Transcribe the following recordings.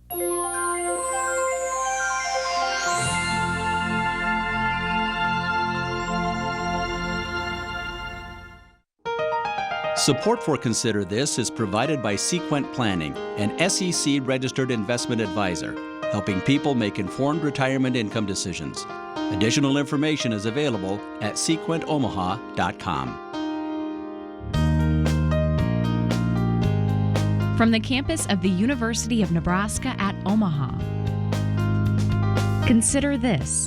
Support for Consider This is provided by Sequent Planning, an SEC-registered investment advisor, helping people make informed retirement income decisions. Additional information is available at sequentomaha.com. From the campus of the University of Nebraska at Omaha. Consider This,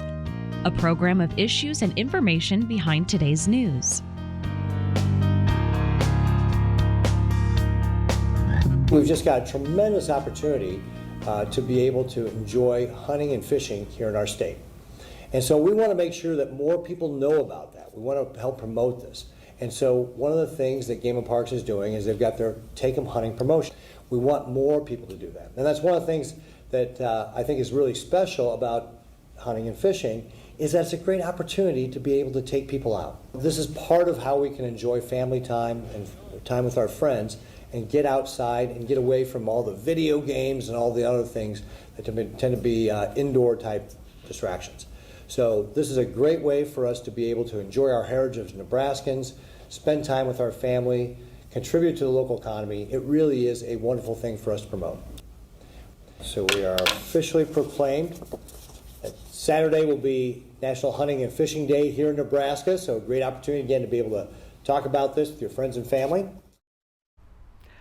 a program of issues and information behind today's news. We've just got a tremendous opportunity to be able to enjoy hunting and fishing here in our state. And so we want to make sure that more people know about that. We want to help promote this. And so one of the things that Game and Parks is doing is they've got their Take 'em Hunting promotion. We want more people to do that. And that's one of the things that I think is really special about hunting and fishing is that it's a great opportunity to be able to take people out. This is part of how we can enjoy family time and time with our friends and get outside and get away from all the video games and all the other things that tend to be indoor type distractions. So this is a great way for us to be able to enjoy our heritage as Nebraskans, spend time with our family, contribute to the local economy. It really is a wonderful thing for us to promote. So we are officially proclaimed that Saturday will be National Hunting and Fishing Day here in Nebraska. So a great opportunity again to be able to talk about this with your friends and family.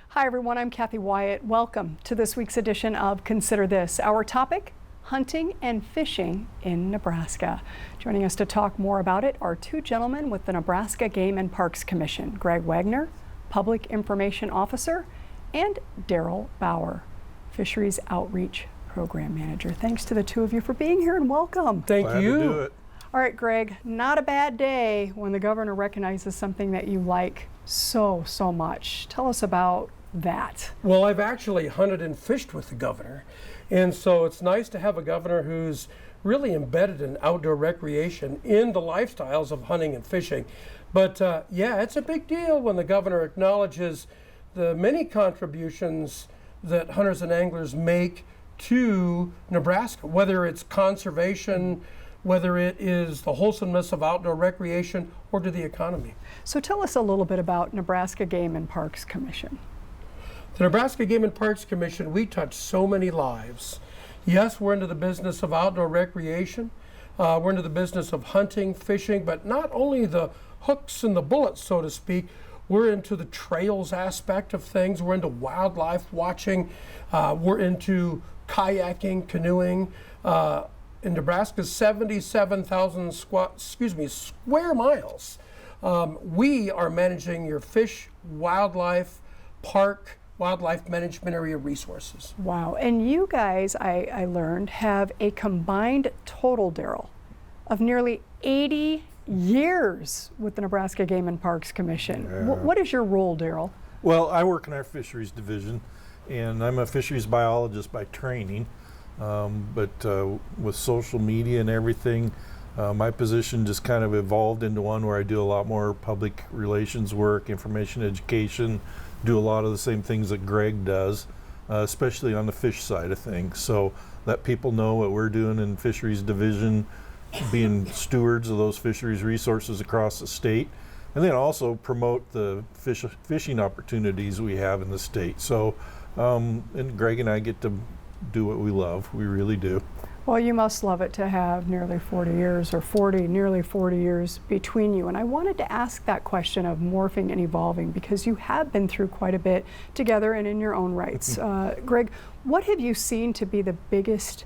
Hi everyone, I'm Kathy Wyatt. Welcome to this week's edition of Consider This. Our topic, hunting and fishing in Nebraska. Joining us to talk more about it are two gentlemen with the Nebraska Game and Parks Commission, Greg Wagner, Public Information Officer, and Daryl Bauer, Fisheries Outreach Program Manager. Thanks to the two of you for being here and welcome. Thank you. Glad to do it. All right, Greg, not a bad day when the governor recognizes something that you like so much. Tell us about that. Well, I've actually hunted and fished with the governor, and so it's nice to have a governor who's really embedded in outdoor recreation in the lifestyles of hunting and fishing. But yeah, it's a big deal when the governor acknowledges the many contributions that hunters and anglers make to Nebraska, whether it's conservation, whether it is the wholesomeness of outdoor recreation, or to the economy. So tell us a little bit about Nebraska Game and Parks Commission. The Nebraska Game and Parks Commission, we touch so many lives. Yes, we're into the business of outdoor recreation. We're into the business of hunting, fishing, but not only the hooks and the bullets, so to speak. We're into the trails aspect of things. We're into wildlife watching. We're into kayaking, canoeing. In Nebraska's 77,000 square miles, we are managing your fish, wildlife, park, wildlife management area resources. Wow, and you guys, I learned, have a combined total, Daryl, of nearly 80 years with the Nebraska Game and Parks Commission. Yeah. What is your role, Daryl? Well, I work in our fisheries division, and I'm a fisheries biologist by training, but with social media and everything, my position just kind of evolved into one where I do a lot more public relations work, information education, do a lot of the same things that Greg does, especially on the fish side of things. So let people know what we're doing in fisheries division, being stewards of those fisheries resources across the state, and then also promote the fishing opportunities we have in the state. So, and Greg and I get to do what we love. We really do. Well, you must love it to have nearly 40 years or nearly 40 years between you. And I wanted to ask that question of morphing and evolving because you have been through quite a bit together and in your own rights. Greg, what have you seen to be the biggest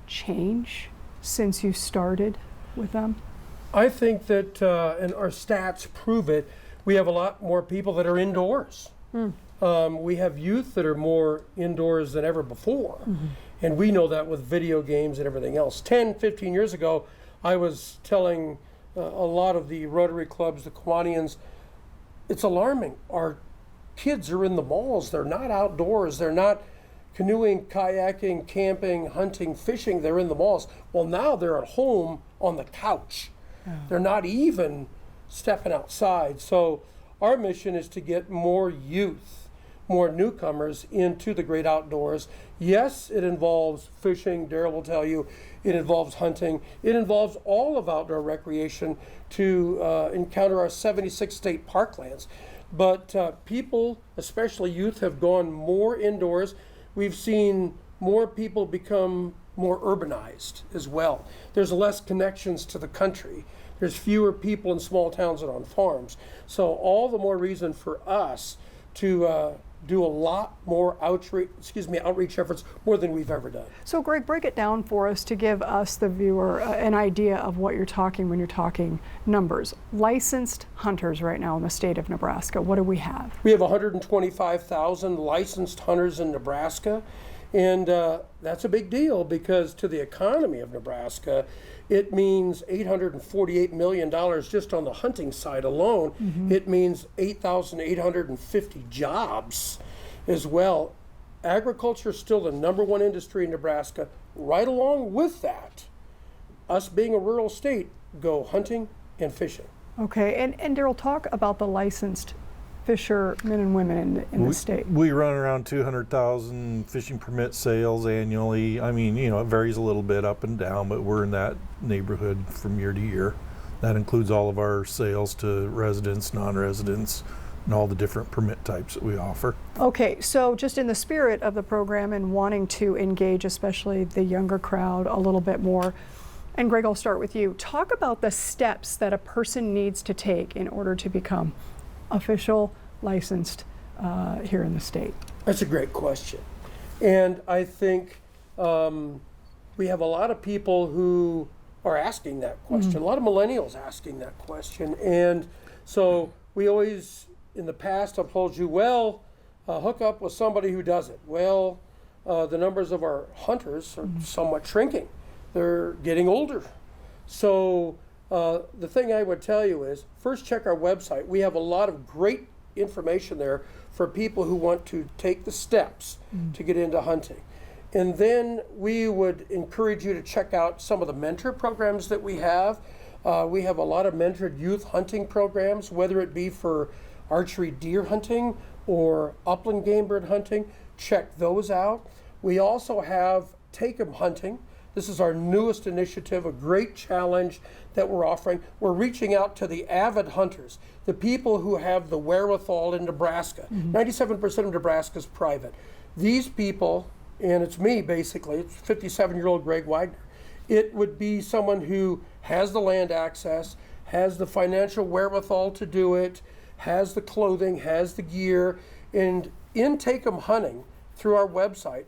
change since you started with them? I think that, and our stats prove it, we have a lot more people that are indoors. We have youth that are more indoors than ever before. And we know that with video games and everything else. 10, 15 years ago, I was telling a lot of the Rotary clubs, the Kiwanians, it's alarming. Our kids are in the malls. They're not outdoors. They're not canoeing, kayaking, camping, hunting, fishing. They're in the malls. Well, now they're at home on the couch. They're not even stepping outside. So our mission is to get more youth, more newcomers into the great outdoors. Yes, it involves fishing. Darrell will tell you it involves hunting. It involves all of outdoor recreation to encounter our 76 state parklands. But people, especially youth, have gone more indoors. We've seen more people become more urbanized as well. There's less connections to the country. There's fewer people in small towns and on farms. So all the more reason for us to do a lot more outreach efforts, more than we've ever done. So Greg, break it down for us to give us, the viewer, an idea of what you're talking when you're talking numbers. Licensed hunters right now in the state of Nebraska, what do we have? We have 125,000 licensed hunters in Nebraska. And that's a big deal because to the economy of Nebraska, it means $848 million just on the hunting side alone. Mm-hmm. It means 8,850 jobs as well. Agriculture is still the #1 industry in Nebraska. Right along with that, us being a rural state, go hunting and fishing. Okay, and Darrell, talk about the licensed fishermen and women in the state. We run around 200,000 fishing permit sales annually. I mean, it varies a little bit up and down, but we're in that neighborhood from year to year. That includes all of our sales to residents, non-residents, and all the different permit types that we offer. Okay, so just in the spirit of the program and wanting to engage especially the younger crowd a little bit more, and Greg, I'll start with you. Talk about the steps that a person needs to take in order to become official, licensed here in the state? That's a great question. And I think we have a lot of people who are asking that question, a lot of millennials asking that question. And so we always, in the past, have told you, well, hook up with somebody who does it. Well, the numbers of our hunters are somewhat shrinking. They're getting older. So the thing I would tell you is, first check our website. We have a lot of great information there for people who want to take the steps to get into hunting. And then we would encourage you to check out some of the mentor programs that we have. We have a lot of mentored youth hunting programs, whether it be for archery deer hunting or upland game bird hunting. Check those out. We also have Take 'em hunting. This is our newest initiative, a great challenge that we're offering. We're reaching out to the avid hunters, the people who have the wherewithal in Nebraska. 97% of Nebraska is private. These people, and it's me basically, it's 57-year-old Greg Wagner. It would be someone who has the land access, has the financial wherewithal to do it, has the clothing, has the gear, and in Take 'em hunting through our website,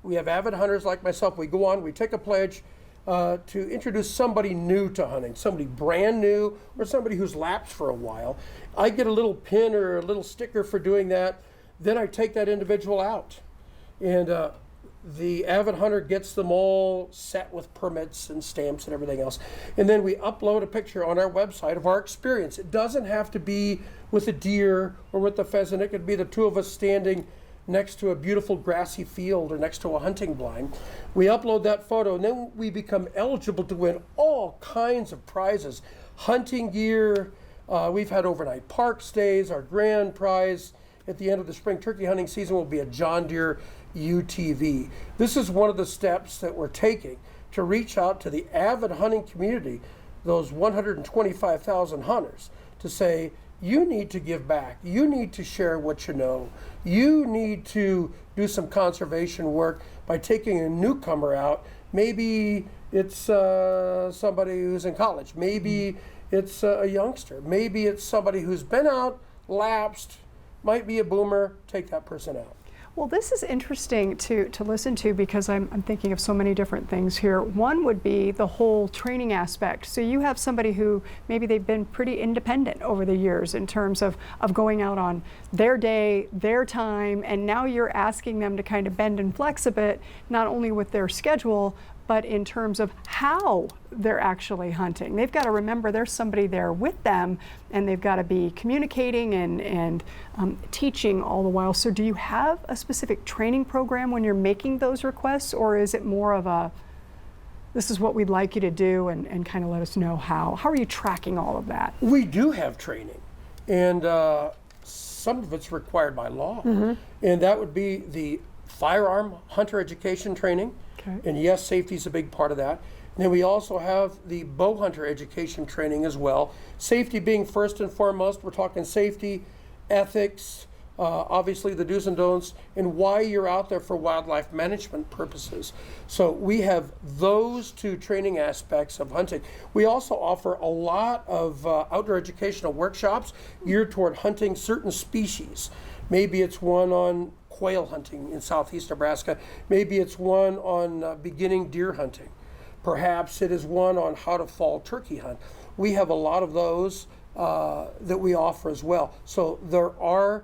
we have avid hunters like myself. We go on, we take a pledge to introduce somebody new to hunting, somebody brand new or somebody who's lapsed for a while. I get a little pin or a little sticker for doing that. Then I take that individual out. And the avid hunter gets them all set with permits and stamps and everything else. And then we upload a picture on our website of our experience. It doesn't have to be with a deer or with a pheasant. It could be the two of us standing next to a beautiful grassy field or next to a hunting blind. We upload that photo and then we become eligible to win all kinds of prizes. Hunting gear, we've had overnight park stays. Our grand prize at the end of the spring turkey hunting season will be a John Deere UTV. This is one of the steps that we're taking to reach out to the avid hunting community, those 125,000 hunters, to say, you need to give back. You need to share what you know. You need to do some conservation work by taking a newcomer out. Maybe it's somebody who's in college. Maybe it's a youngster. Maybe it's somebody who's been out, lapsed, might be a boomer. Take that person out. Well, this is interesting to listen to because I'm thinking of so many different things here. One would be the whole training aspect. So you have somebody who maybe they've been pretty independent over the years in terms of going out on their day, their time, and now you're asking them to kind of bend and flex a bit, not only with their schedule, but in terms of how they're actually hunting. They've got to remember there's somebody there with them, and they've got to be communicating and teaching all the while. So do you have a specific training program when you're making those requests, or is it more of a, this is what we'd like you to do, and kind of let us know how? How are you tracking all of that? We do have training. And some of it's required by law. And that would be the firearm hunter education training. Okay. And yes, safety is a big part of that. And then we also have the bow hunter education training as well. Safety being first and foremost. We're talking safety, ethics, obviously the do's and don'ts, and why you're out there for wildlife management purposes. So we have those two training aspects of hunting. We also offer a lot of outdoor educational workshops geared toward hunting certain species. Maybe it's one on quail hunting in southeast Nebraska. Maybe it's one on beginning deer hunting. Perhaps it is one on how to fall turkey hunt. We have a lot of those that we offer as well. So there are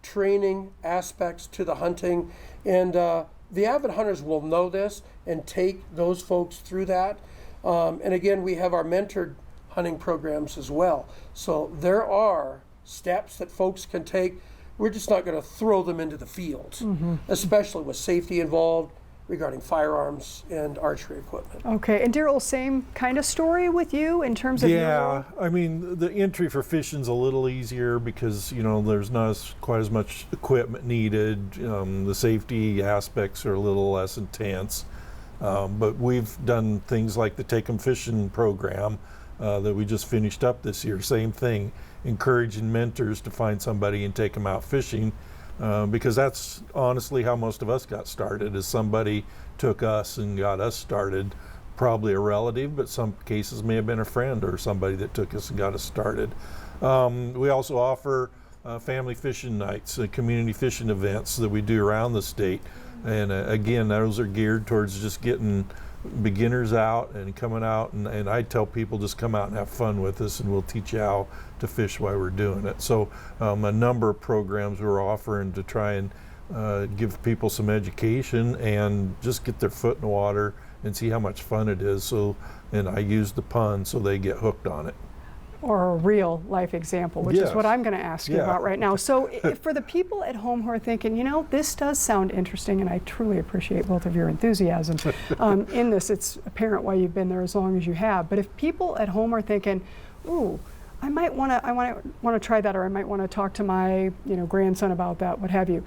training aspects to the hunting, and the avid hunters will know this and take those folks through that. And again, we have our mentored hunting programs as well. So there are steps that folks can take. We're just not going to throw them into the field, especially with safety involved regarding firearms and archery equipment. Okay, and Daryl, same kind of story with you in terms of Yeah, I mean, the entry for fishing's a little easier because, you know, there's not quite as much equipment needed. The safety aspects are a little less intense. But we've done things like the Take 'em Fishing program that we just finished up this year. Same thing, encouraging mentors to find somebody and take them out fishing. Because that's honestly how most of us got started, is somebody took us and got us started. Probably a relative, but some cases may have been a friend or somebody that took us and got us started. We also offer family fishing nights, community fishing events that we do around the state. And again, those are geared towards just getting beginners out and coming out, and I tell people just come out and have fun with us, and we'll teach you how to fish while we're doing it. So a number of programs we're offering to try and give people some education and just get their foot in the water and see how much fun it is. So, and I use the pun so they get hooked on it. or a real life example, which is what I'm going to ask you about right now. So for the people at home who are thinking, you know, this does sound interesting, and I truly appreciate both of your enthusiasm in this. It's apparent why you've been there as long as you have. But if people at home are thinking, ooh, I want to try that, or I might want to talk to my grandson about that, what have you.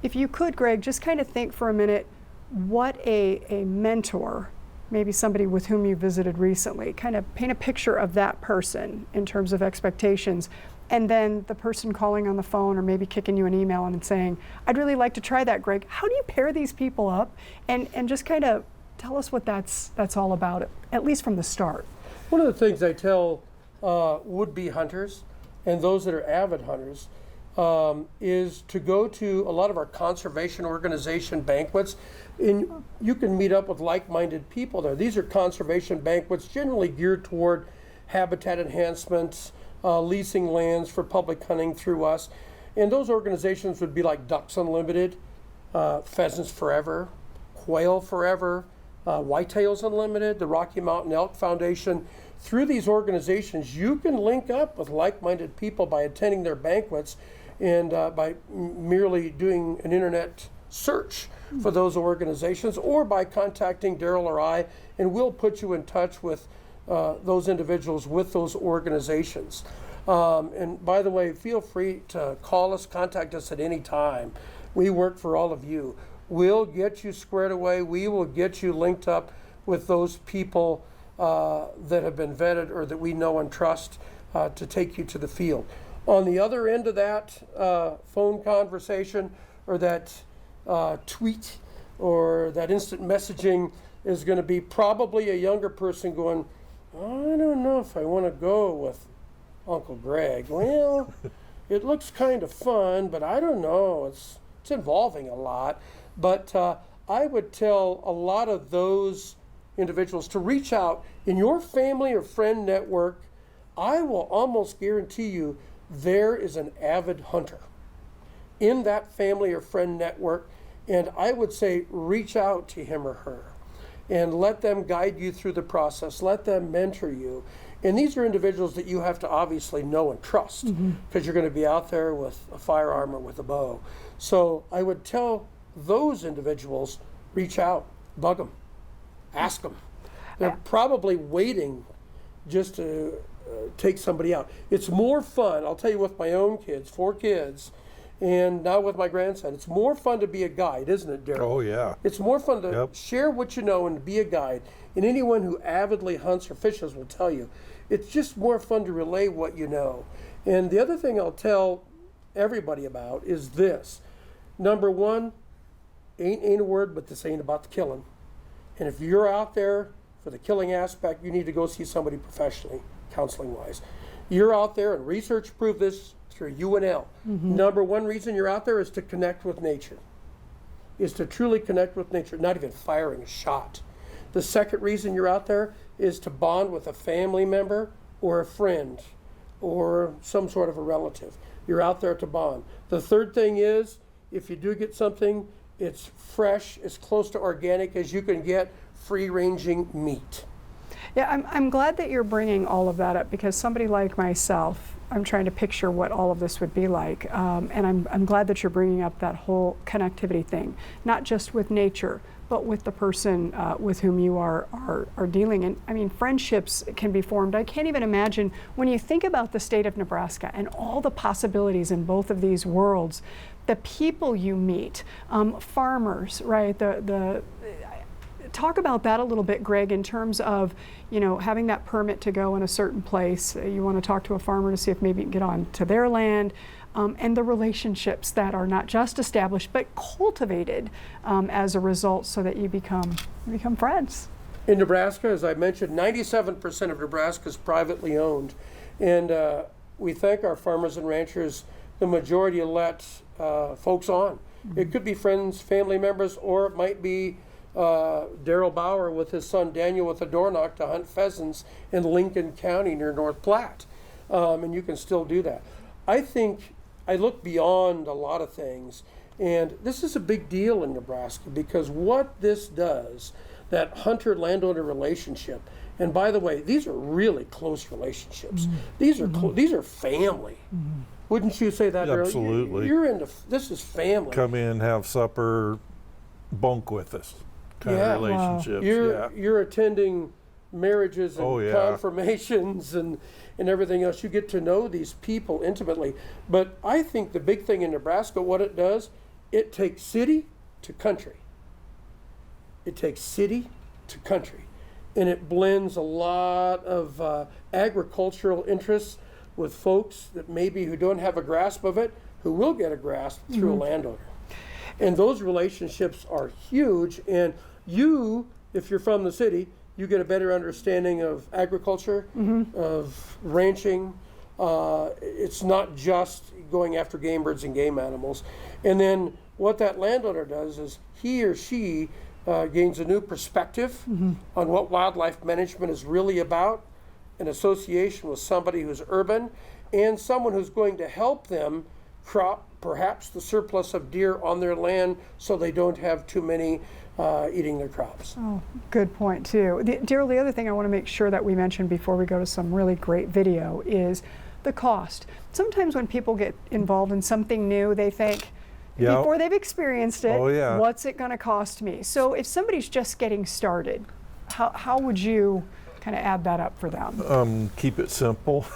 If you could, Greg, just kind of think for a minute what a mentor, maybe somebody with whom you visited recently, kind of paint a picture of that person in terms of expectations, and then the person calling on the phone or maybe kicking you an email and saying, I'd really like to try that, Greg. How do you pair these people up and just kind of tell us what that's all about, at least from the start? One of the things I tell would-be hunters and those that are avid hunters is to go to a lot of our conservation organization banquets, and you can meet up with like-minded people there. These are conservation banquets generally geared toward habitat enhancements, leasing lands for public hunting through us. And those organizations would be like Ducks Unlimited, Pheasants Forever, Quail Forever, Whitetails Unlimited, the Rocky Mountain Elk Foundation. Through these organizations, you can link up with like-minded people by attending their banquets and by merely doing an internet search for those organizations, or by contacting Daryl or I, and we'll put you in touch with those individuals with those organizations. And by the way, feel free to call us, contact us at any time. We work for all of you. We'll get you squared away. We will get you linked up with those people that have been vetted or that we know and trust to take you to the field. On the other end of that phone conversation or that tweet or that instant messaging is going to be probably a younger person going, I don't know if I want to go with Uncle Greg. Well, it looks kind of fun, but I don't know. It's involving a lot. But I would tell a lot of those individuals to reach out in your family or friend network. I will almost guarantee you there is an avid hunter in that family or friend network, and I would say reach out to him or her and let them guide you through the process, let them mentor you. And these are individuals that you have to obviously know and trust, because you're going to be out there with a firearm or with a bow. So I would tell those individuals, reach out, bug them, ask them. They're probably waiting just to take somebody out. It's more fun, I'll tell you, with my own kids, 4 kids, and now with my grandson, it's more fun to be a guide, isn't it, Darryl? Oh, yeah. It's more fun to Yep. share what you know and to be a guide. And anyone who avidly hunts or fishes will tell you, it's just more fun to relay what you know. And the other thing I'll tell everybody about is this. Number one, ain't a word, but this ain't about the killing. And if you're out there for the killing aspect, you need to go see somebody professionally, counseling-wise. You're out there, and research proved this through UNL. Number one reason you're out there is to connect with nature, is to truly connect with nature, not even firing a shot. The second reason you're out there is to bond with a family member or a friend or some sort of a relative. You're out there to bond. The third thing is, if you do get something, it's fresh, as close to organic as you can get, free-ranging meat. Yeah, I'm glad that you're bringing all of that up, because somebody like myself, I'm trying to picture what all of this would be like, and I'm glad that you're bringing up that whole connectivity thing, not just with nature, but with the person with whom you are dealing. And I mean, friendships can be formed. I can't even imagine, when you think about the state of Nebraska and all the possibilities in both of these worlds, the people you meet, farmers, right? Talk about that a little bit, Greg, in terms of, you know, having that permit to go in a certain place. You want to talk to a farmer to see if maybe you can get on to their land, and the relationships that are not just established but cultivated as a result, so that you become friends. In Nebraska, as I mentioned, 97% of Nebraska is privately owned, and we thank our farmers and ranchers. The majority let folks on. It could be friends, family members, or it might be Darryl Bauer with his son Daniel with a door knock to hunt pheasants in Lincoln County near North Platte, and you can still do that. I think I look beyond a lot of things, and this is a big deal in Nebraska, because what this does, that hunter-landowner relationship, and by the way, these are really close relationships. These are these are family. Wouldn't you say that, Darryl? Absolutely. You're into, this is family. Come in, have supper, bunk with us kind of relationships. You're attending marriages and Oh, yeah. confirmations and everything else. You get to know these people intimately. But I think the big thing in Nebraska, what it does, it takes city to country. It takes city to country. And it blends a lot of agricultural interests with folks that maybe who don't have a grasp of it, who will get a grasp through a landowner. And those relationships are huge. And you, if you're from the city, you get a better understanding of agriculture, of ranching. It's not just going after game birds and game animals. And then what that landowner does is he or she gains a new perspective on what wildlife management is really about, an association with somebody who's urban and someone who's going to help them crop perhaps the surplus of deer on their land so they don't have too many eating their crops. Oh, good point too. Darryl, the other thing I want to make sure that we mention before we go to some really great video is the cost. Sometimes when people get involved in something new, they think, before they've experienced it, what's it going to cost me? So if somebody's just getting started, how would you kind of add that up for them? Keep it simple.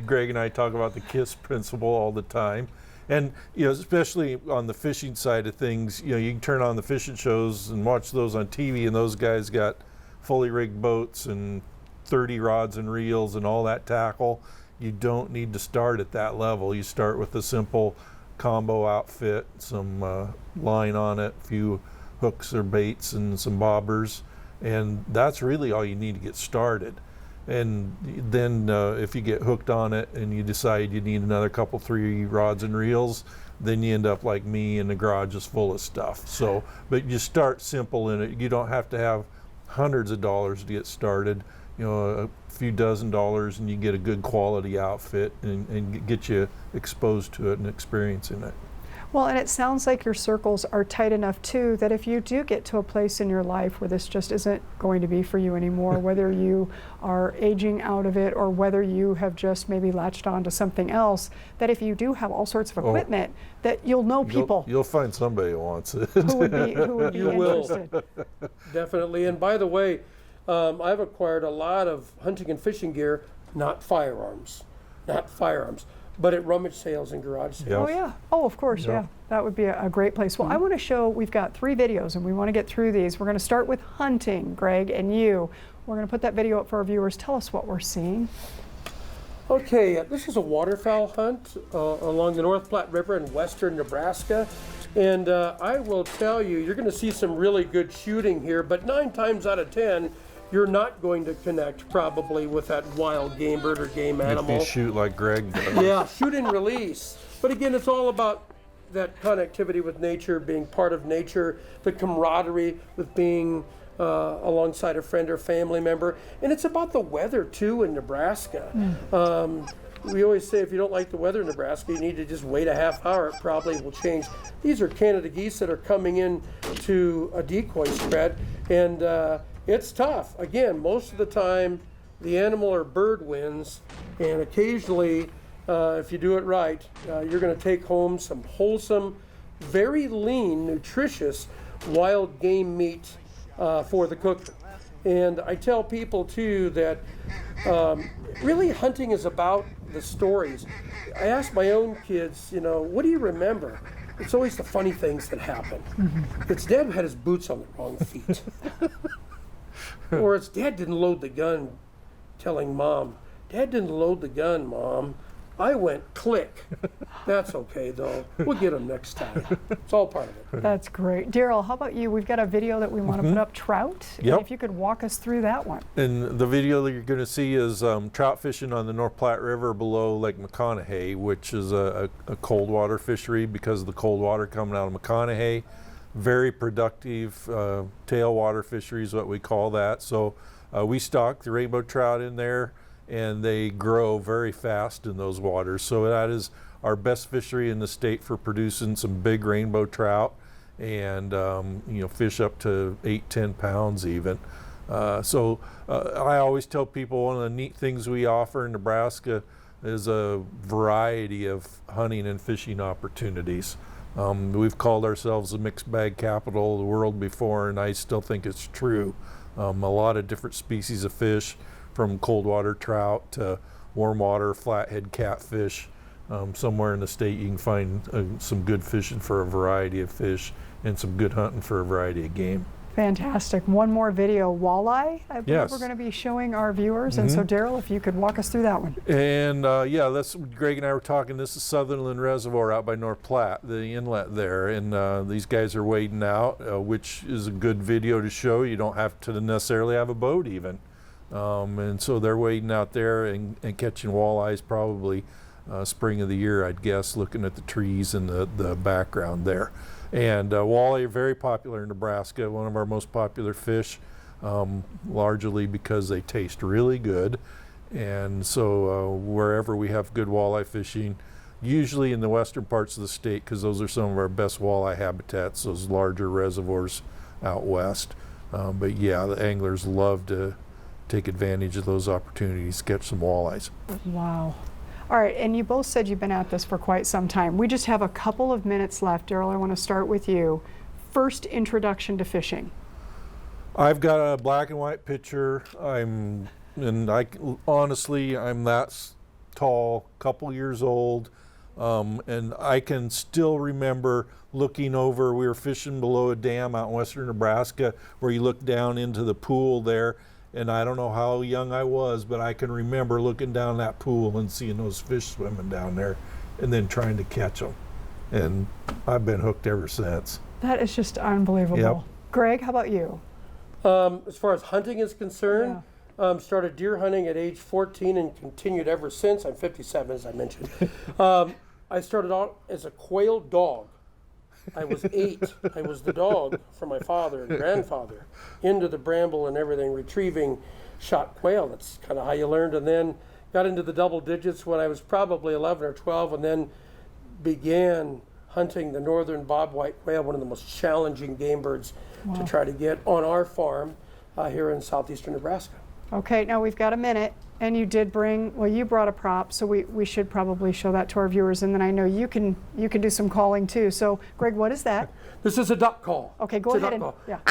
Greg and I talk about the KISS principle all the time. And, you know, especially on the fishing side of things, you know, you can turn on the fishing shows and watch those on TV, and those guys got fully rigged boats and 30 rods and reels and all that tackle. You don't need to start at that level. You start with a simple combo outfit, some line on it, a few hooks or baits and some bobbers, and that's really all you need to get started. And then if you get hooked on it and you decide you need another couple, 3 rods and reels, then you end up like me, and the garage is full of stuff. So, but you start simple in it. You don't have to have hundreds of dollars to get started. You know, a few dozen dollars and you get a good quality outfit and get you exposed to it and experiencing it. Well, and it sounds like your circles are tight enough too that if you do get to a place in your life where this just isn't going to be for you anymore, whether you are aging out of it or whether you have just maybe latched on to something else, that if you do have all sorts of equipment, that you'll know people. You'll find somebody who wants it. Who would be You interested. will. Definitely. And by the way, I've acquired a lot of hunting and fishing gear not firearms, but at rummage sales and garage sales. Yeah. Oh yeah. Oh, of course. Yeah. Yeah. That would be a great place. Well, I want to show. We've got 3 videos, and we want to get through these. We're going to start with hunting, Greg, and you. We're going to put that video up for our viewers. Tell us what we're seeing. Okay, this is a waterfowl hunt along the North Platte River in western Nebraska. And I will tell you, you're going to see some really good shooting here, but 9 times out of 10, you're not going to connect probably with that wild game bird or game animal. If you shoot like Greg does. Yeah, shoot and release. But again, it's all about that connectivity with nature, being part of nature, the camaraderie with being alongside a friend or family member. And it's about the weather too in Nebraska. We always say if you don't like the weather in Nebraska, you need to just wait a half hour. It probably will change. These are Canada geese that are coming in to a decoy spread, and it's tough. Again, most of the time, the animal or bird wins, and occasionally, if you do it right, you're going to take home some wholesome, very lean, nutritious wild game meat for the cooker. And I tell people too that really hunting is about the stories. I ask my own kids, you know, what do you remember? It's always the funny things that happen. It's Dad had his boots on the wrong feet. Or it's Dad didn't load the gun, telling Mom, Dad didn't load the gun, Mom. I went click. That's okay though. We'll get them next time. It's all part of it. That's great. Daryl, how about you? We've got a video that we want to put up, trout. Yep. And if you could walk us through that one. And the video that you're going to see is trout fishing on the North Platte River below Lake McConaughey, which is a cold water fishery because of the cold water coming out of McConaughey. Very productive tailwater fishery is what we call that. So we stock the rainbow trout in there, and they grow very fast in those waters. So that is our best fishery in the state for producing some big rainbow trout and you know, fish up to 8-10 pounds even. So I always tell people one of the neat things we offer in Nebraska is a variety of hunting and fishing opportunities. We've called ourselves the mixed bag capital of the world before, and I still think it's true. A lot of different species of fish, from cold water trout to warm water flathead catfish. Somewhere in the state you can find some good fishing for a variety of fish and some good hunting for a variety of game. Fantastic. One more video, walleye, I believe Yes. we're going to be showing our viewers. And so Daryl, if you could walk us through that one. And yeah, that's Greg and I were talking. This is Sutherland Reservoir out by North Platte, the inlet there, and these guys are wading out, which is a good video to show. You don't have to necessarily have a boat even. And so they're wading out there and catching walleyes probably spring of the year, I'd guess, looking at the trees and the background there. And walleye are very popular in Nebraska, one of our most popular fish, largely because they taste really good. And so wherever we have good walleye fishing, usually in the western parts of the state, because those are some of our best walleye habitats, those larger reservoirs out west. But yeah, the anglers love to take advantage of those opportunities to catch some walleyes. Wow. All right, and you both said you've been at this for quite some time. We just have a couple of minutes left. Daryl, I want to start with you. First introduction to fishing. I've got a black and white picture. Honestly, I'm that tall, couple years old, and I can still remember looking over. We were fishing below a dam out in western Nebraska where you look down into the pool there. And I don't know how young I was, but I can remember looking down that pool and seeing those fish swimming down there and then trying to catch them. And I've been hooked ever since. That is just unbelievable. Yep. Greg, how about you? As far as hunting is concerned, started deer hunting at age 14 and continued ever since. I'm 57, as I mentioned. I started out as a quail dog. I was 8. I was the dog for my father and grandfather, into the bramble and everything, retrieving shot quail. That's kind of how you learned. And then got into the double digits when I was probably 11 or 12, and then began hunting the northern bobwhite quail, one of the most challenging game birds to try to get on our farm here in southeastern Nebraska. Okay, now we've got a minute, and you did bring, well, you brought a prop, so we should probably show that to our viewers, and then I know you can do some calling too. So, Greg, what is that? This is a duck call. Okay, go It's a ahead duck and, call.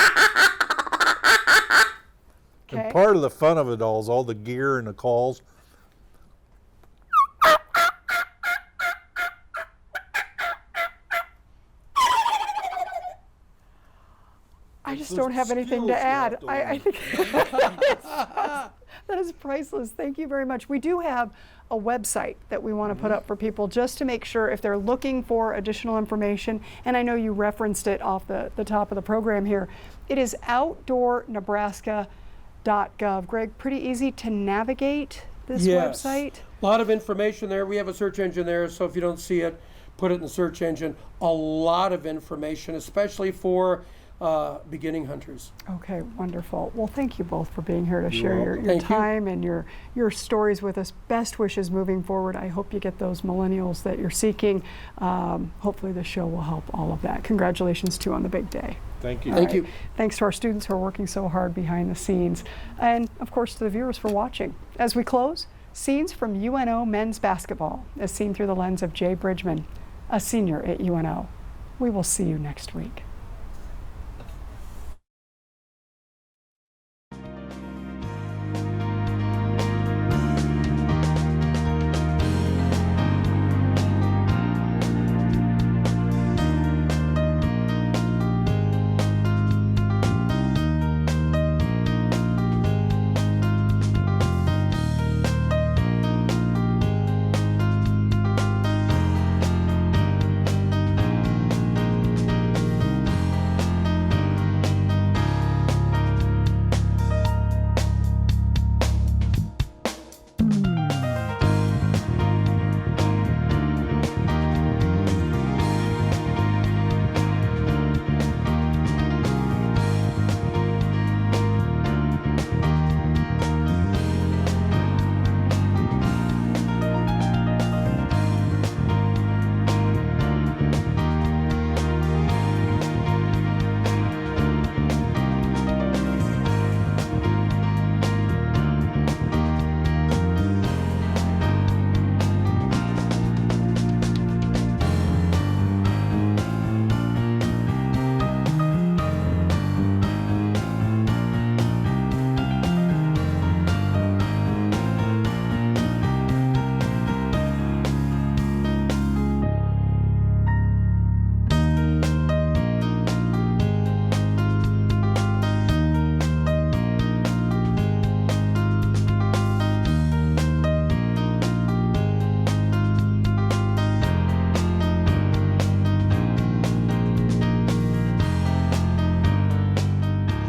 yeah. And part of the fun of it all is all the gear and the calls. just don't have anything to add. I think that is priceless. Thank you very much. We do have a website that we want to put up for people just to make sure if they're looking for additional information, and I know you referenced it off the top of the program here. It is outdoornebraska.gov. Greg, pretty easy to navigate this website? A lot of information there. We have a search engine there, so if you don't see it, put it in the search engine. A lot of information, especially for beginning hunters. Okay, wonderful. Well, thank you both for being here to share your time and your stories with us. Best wishes moving forward. I hope you get those millennials that you're seeking. Hopefully the show will help all of that. Congratulations too on the big day. Thank you. Thank you. Thanks to our students who are working so hard behind the scenes. And of course to the viewers for watching. As we close, scenes from UNO men's basketball as seen through the lens of Jay Bridgman, a senior at UNO. We will see you next week.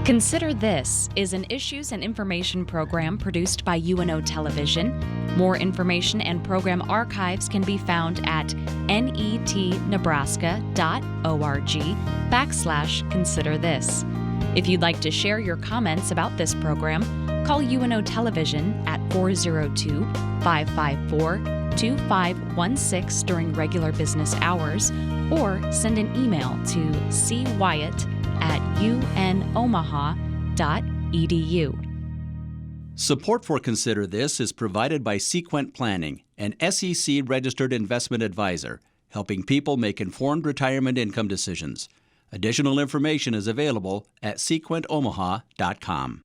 Consider This is an issues and information program produced by UNO Television. More information and program archives can be found at netnebraska.org/Consider This. If you'd like to share your comments about this program, call UNO Television at 402-554-2516 during regular business hours, or send an email to cwyatt@unomaha.edu. Support for Consider This is provided by Sequent Planning, an SEC-registered investment advisor, helping people make informed retirement income decisions. Additional information is available at sequentomaha.com.